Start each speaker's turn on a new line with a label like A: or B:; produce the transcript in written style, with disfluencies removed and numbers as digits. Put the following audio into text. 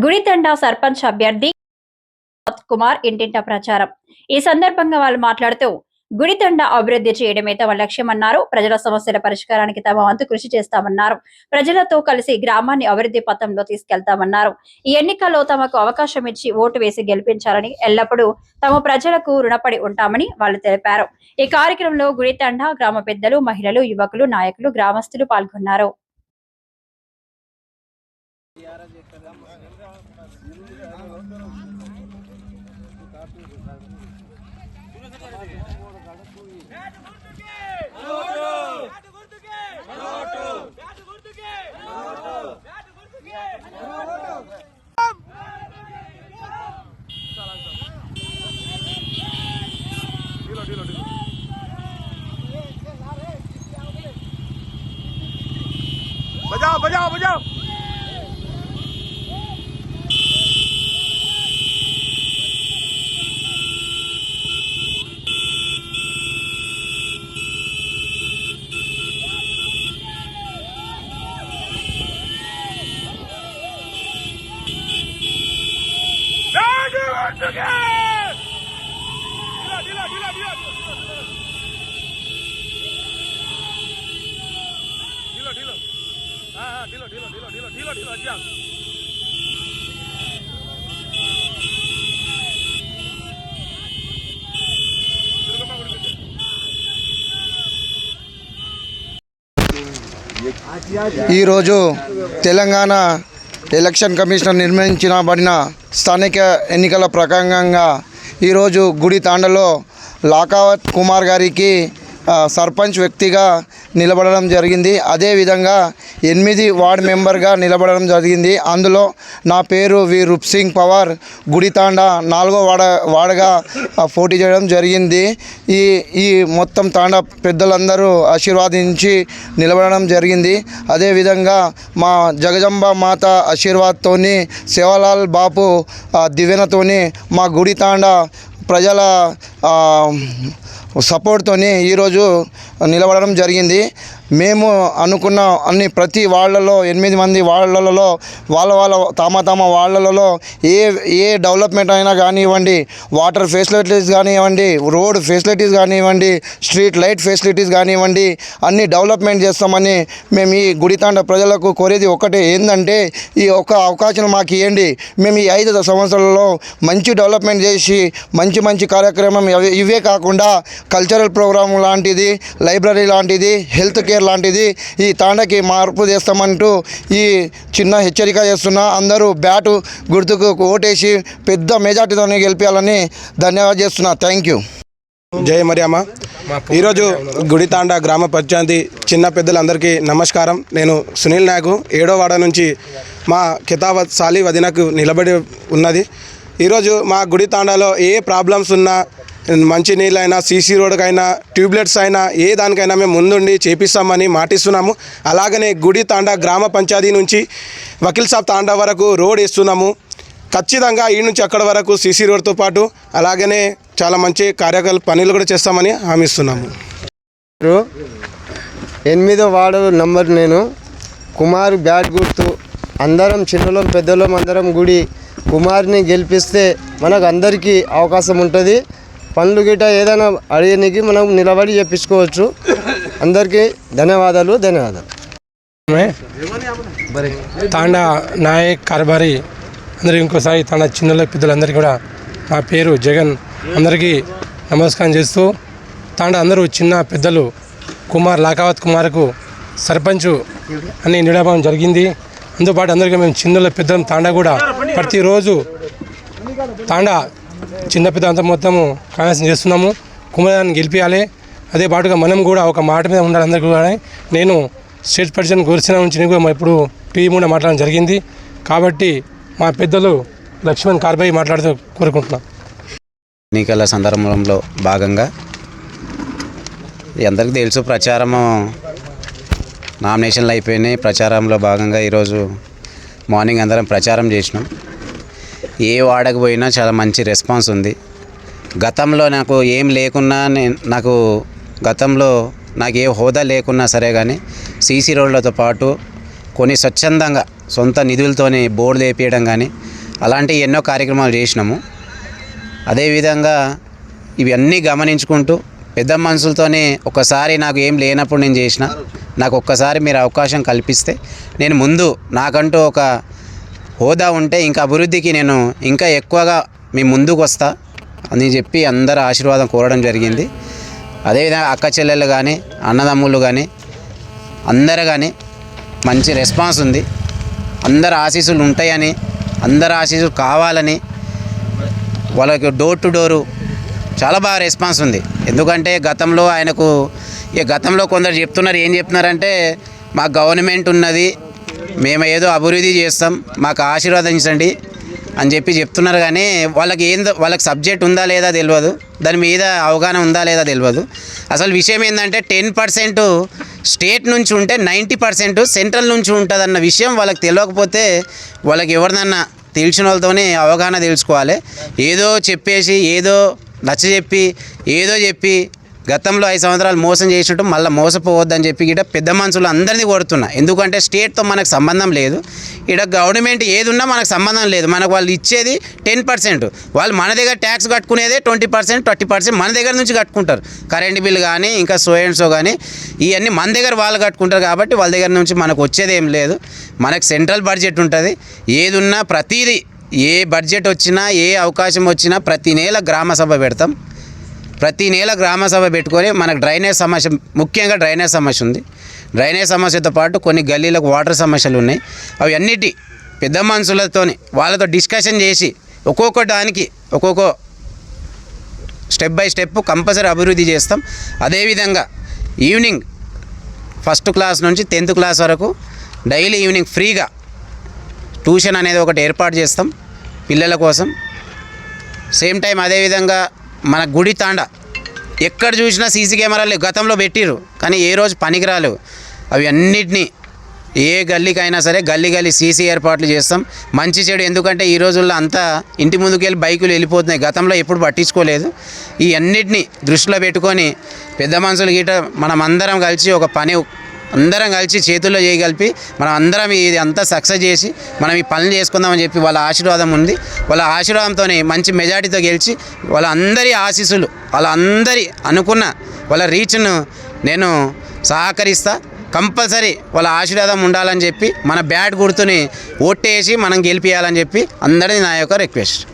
A: గుడితండా సర్పంచ్ అభ్యర్థి కుమార్ ఇంటింటా ప్రచారం. ఈ సందర్భంగా వాళ్ళు మాట్లాడుతూ గుడితండా అభివృద్ధి చేయడమే తమ లక్ష్యమన్నారు. ప్రజల సమస్యల పరిష్కారానికి తమ వంతు కృషి చేస్తామన్నారు. ప్రజలతో కలిసి గ్రామాన్ని అభివృద్ధి పథంలో తీసుకెళ్తామన్నారు. ఈ ఎన్నికల్లో తమకు అవకాశం ఇచ్చి ఓటు వేసి గెలిపించాలని, ఎల్లప్పుడూ తమ ప్రజలకు రుణపడి ఉంటామని వాళ్ళు తెలిపారు. ఈ కార్యక్రమంలో గుడితండా గ్రామ పెద్దలు, మహిళలు, యువకులు, నాయకులు, గ్రామస్తులు పాల్గొన్నారు.
B: बजाओ बजाओ बजाओ
C: ఈరోజు తెలంగాణ ఎలక్షన్ కమిషనర్ నిర్మించబడిన స్థానిక ఎన్నికల ప్రకారంగా ఈరోజు గుడితాండలో లాకావత్ కుమార్ గారికి సర్పంచ్ వ్యక్తిగా నిలబడడం జరిగింది. అదేవిధంగా 8 వార్డ్ మెంబర్గా నిలబడడం జరిగింది. అందులో నా పేరు వి రూప్ సింగ్ పవార్ గుడితాండా 4వ వార్డుగా పోటీ చేయడం జరిగింది. ఈ మొత్తం తాండా పెద్దలందరూ ఆశీర్వాదించి నిలబడడం జరిగింది. అదేవిధంగా మా జగజంబ మాత ఆశీర్వాద్తోని, సేవలాల్ బాపు దివెనతోని, మా గుడితాండా ప్రజల సపోర్ట్తోని ఈరోజు నిలబడడం జరిగింది. మేము అనుకున్న ప్రతి వాళ్ళలో 8 మంది వాళ్ళలో వాళ్ళ తమ వాళ్ళలో ఏ డెవలప్మెంట్ అయినా కానివ్వండి, వాటర్ ఫెసిలిటీస్ కానివ్వండి, రోడ్ ఫెసిలిటీస్ కానివ్వండి, స్ట్రీట్ లైట్ ఫెసిలిటీస్ కానివ్వండి, అన్ని డెవలప్మెంట్ చేస్తామని మేము ఈ గుడితాండ ప్రజలకు కోరేది ఒకటే, ఏంటంటే ఈ ఒక్క అవకాశం మాకు ఇవ్వండి. మేము ఈ 5 సంవత్సరాలలో మంచి డెవలప్మెంట్ చేసి మంచి కార్యక్రమం ఇవే కాకుండా కల్చరల్ ప్రోగ్రామ్ లాంటిది, లైబ్రరీ లాంటిది, హెల్త్ కేర్ లాంటిది ఈ తాండకి మార్పు చేస్తామంటూ ఈ చిన్న హెచ్చరిక చేస్తున్నా. అందరూ బ్యాటు గుర్తుకు ఓటేసి పెద్ద మెజార్టీతో గెలిపించాలని ధన్యవాదాలు చేస్తున్నా. Thank you.
B: జై మరియమ్మ. ఈరోజు గుడితాండా గ్రామ పంచాయతీ చిన్న పెద్దలందరికీ నమస్కారం. నేను సునీల్ నాయకు 7వ వార్డు నుంచి మా కితాబత్ సాలి వదినకు నిలబడి ఉన్నది. ఈరోజు మా గుడితాండాలో ఏ ప్రాబ్లమ్స్ ఉన్నా, మంచినీళ్ళైనా, సీసీ రోడ్కైనా, ట్యూబ్లైట్స్ అయినా, ఏ దానికైనా మేము ముందుండి చేపిస్తామని మాటిస్తున్నాము. అలాగనే గుడితాండా గ్రామ పంచాయతీ నుంచి వకీల్ సాబ్ తాండా వరకు రోడ్ వేస్తున్నాము. ఖచ్చితంగా ఈ నుంచి అక్కడ వరకు సీసీ రోడ్తో పాటు అలాగనే చాలా మంచి పనులు కూడా చేస్తామని హామీస్తున్నాము.
D: 8వ వార్డు నంబర్ నేను కుమార్ బ్యాట్ గుర్తు. అందరం చిన్నలం పెద్దలం అందరం గుడి కుమార్ని గెలిపిస్తే మనకు అందరికీ అవకాశం ఉంటుంది. పనులు గిట్ట ఏదైనా అడిగనికి మనం నిలబడి చెప్పించుకోవచ్చు. అందరికీ ధన్యవాదాలు.
E: తాండా నాయక్ కార్బారి అందరికీ ఇంకోసారి తాండా చిన్నల పెద్దలందరికీ కూడా నా పేరు జగన్. అందరికీ నమస్కారం చేస్తూ తాండా అందరూ చిన్న పెద్దలు కుమార్ లాకావత్ కుమార్కు సర్పంచ్ అని నిలబడడం జరిగింది. అందుబాటు అందరికీ మేము చిన్నల పెద్దలం తాండా కూడా ప్రతిరోజు తాండా చిన్న పెద్ద అంత మొత్తము కాన్వర్సేషన్ చేస్తున్నాము. కుమారాన్ని గెలిపించాలి. అదే పాటుగా మనం కూడా ఒక మాట మీద ఉండాలి అందరికీ కూడా. నేను స్టేట్ ప్రెసిడెంట్ గురిసిన నుంచి కూడా ఇప్పుడు టీవీ కూడా మాట్లాడడం జరిగింది. కాబట్టి మా పెద్దలు లక్ష్మణ్ కార్బాయి మాట్లాడుతూ కోరుకుంటున్నాం.
F: ఎన్నికల సందర్భంలో భాగంగా అందరికీ తెలుసు, ప్రచారము నామినేషన్లు అయిపోయినాయి. ప్రచారంలో భాగంగా ఈరోజు మార్నింగ్ అందరం ప్రచారం చేసినాం. ఏ వాడకు పోయినా చాలా మంచి రెస్పాన్స్ ఉంది. గతంలో నాకు ఏం లేకున్నా, గతంలో నాకు ఏ హోదా లేకున్నా సరే కానీ సీసీ రోడ్లతో పాటు కొన్ని స్వచ్ఛందంగా సొంత నిధులతోనే బోర్డు వేపించడం కానీ, అలాంటి ఎన్నో కార్యక్రమాలు చేసినాము. అదేవిధంగా ఇవన్నీ గమనించుకుంటూ పెద్ద మనుషులతోనే ఒకసారి నాకు ఏం లేనప్పుడు నేను చేసిన, నాకు ఒక్కసారి మీరు అవకాశం కల్పిస్తే నేను ముందు నాకంటూ ఒక హోదా ఉంటే ఇంకా అభివృద్ధికి నేను ఇంకా ఎక్కువగా మీ ముందుకు వస్తా అని చెప్పి అందరి ఆశీర్వాదం కోరడం జరిగింది. అదేవిధంగా అక్క చెల్లెళ్ళు కానీ అన్నదమ్ముళ్ళు కానీ అందరు కానీ మంచి రెస్పాన్స్ ఉంది. అందరు ఆశీస్సులు ఉంటాయని, అందరు ఆశీస్సులు కావాలని వాళ్ళకి డోర్ టు డోరు చాలా బాగా రెస్పాన్స్ ఉంది. ఎందుకంటే గతంలో ఆయనకు గతంలో కొందరు చెప్తున్నారు, ఏం చెప్తున్నారంటే మాకు గవర్నమెంట్ ఉన్నది, మేము ఏదో అభివృద్ధి చేస్తాం, మాకు ఆశీర్వదించండి అని చెప్పి చెప్తున్నారు. కానీ వాళ్ళకి సబ్జెక్ట్ ఉందా లేదా తెలియదు, దాని మీద అవగాహన ఉందా లేదా తెలియదు. అసలు విషయం ఏంటంటే 10% స్టేట్ నుంచి ఉంటే 90% సెంట్రల్ నుంచి ఉంటుందన్న విషయం వాళ్ళకి తెలియకపోతే వాళ్ళకి ఎవరినన్నా తెలిసిన వాళ్ళతోనే అవగాహన తెలుసుకోవాలి. ఏదో చెప్పేసి ఏదో నచ్చజెప్పి ఏదో చెప్పి గతంలో 5 సంవత్సరాలు మోసం చేసినట్టు మళ్ళీ మోసపోవద్దని చెప్పి ఇక్కడ పెద్ద మనుషులు అందరినీ కోరుతున్నా. ఎందుకంటే స్టేట్తో మనకు సంబంధం లేదు, ఇక్కడ గవర్నమెంట్ ఏది ఉన్నా మనకు సంబంధం లేదు. మనకు వాళ్ళు ఇచ్చేది 10%, వాళ్ళు మన దగ్గర ట్యాక్స్ కట్టుకునేదే 20%, 30% మన దగ్గర నుంచి కట్టుకుంటారు. కరెంట్ బిల్ కానీ ఇంకా సో కానీ ఇవన్నీ మన దగ్గర వాళ్ళు కట్టుకుంటారు. కాబట్టి వాళ్ళ దగ్గర నుంచి మనకు వచ్చేది ఏం లేదు. మనకు సెంట్రల్ బడ్జెట్ ఉంటుంది, ఏది ఉన్నా ప్రతిదీ ఏ బడ్జెట్ వచ్చినా ఏ అవకాశం వచ్చినా ప్రతి నెల గ్రామ సభ పెడతాం. ప్రతి నెల గ్రామ సభ పెట్టుకొని మనకు డ్రైనేజ్ సమస్య, ముఖ్యంగా డ్రైనేజ్ సమస్య ఉంది. డ్రైనేజ్ సమస్యతో పాటు కొన్ని గల్లీలకు వాటర్ సమస్యలు ఉన్నాయి. అవి అన్నిటి పెద్ద మనుషులతోని వాళ్ళతో డిస్కషన్ చేసి ఒక్కొక్క దానికి ఒక్కొక్క స్టెప్ బై స్టెప్ కంపల్సరీ అభివృద్ధి చేస్తాం. అదేవిధంగా ఈవినింగ్ 1st క్లాస్ నుంచి 10th క్లాస్ వరకు డైలీ ఈవినింగ్ ఫ్రీగా ట్యూషన్ అనేది ఒకటి ఏర్పాటు చేస్తాం పిల్లల కోసం. సేమ్ టైం అదేవిధంగా మన గుడి తాండా ఎక్కడ చూసినా సీసీ కెమెరాలు గతంలో పెట్టిరు, కానీ ఏ రోజు పనికిరాలేవు. అవి అన్నిటినీ ఏ గల్లీకైనా సరే గల్లీ సీసీ ఏర్పాట్లు చేస్తాం. మంచి చెడు, ఎందుకంటే ఈ రోజుల్లో అంతా ఇంటి ముందుకు వెళ్ళి బైకులు వెళ్ళిపోతున్నాయి, గతంలో ఎప్పుడు పట్టించుకోలేదు. ఈ అన్నిటినీ దృష్టిలో పెట్టుకొని పెద్ద మనుషులు గీట మనం అందరం కలిసి ఒక పని అందరం కలిసి చేతుల్లో చేయగలిపి మనం అందరం ఇది అంతా సక్సెస్ చేసి మనం ఈ పనులు చేసుకుందామని చెప్పి వాళ్ళ ఆశీర్వాదం ఉంది. వాళ్ళ ఆశీర్వాదంతోనే మంచి మెజార్టీతో గెలిచి వాళ్ళందరి ఆశీస్సులు వాళ్ళందరి అనుకున్న వాళ్ళ రీచ్ను నేను సహకరిస్తా. కంపల్సరీ వాళ్ళ ఆశీర్వాదం ఉండాలని చెప్పి మన బ్యాట్ గుర్తుని ఓట్టేసి మనం గెలిపియాలని చెప్పి అందరిది నా యొక్క రిక్వెస్ట్.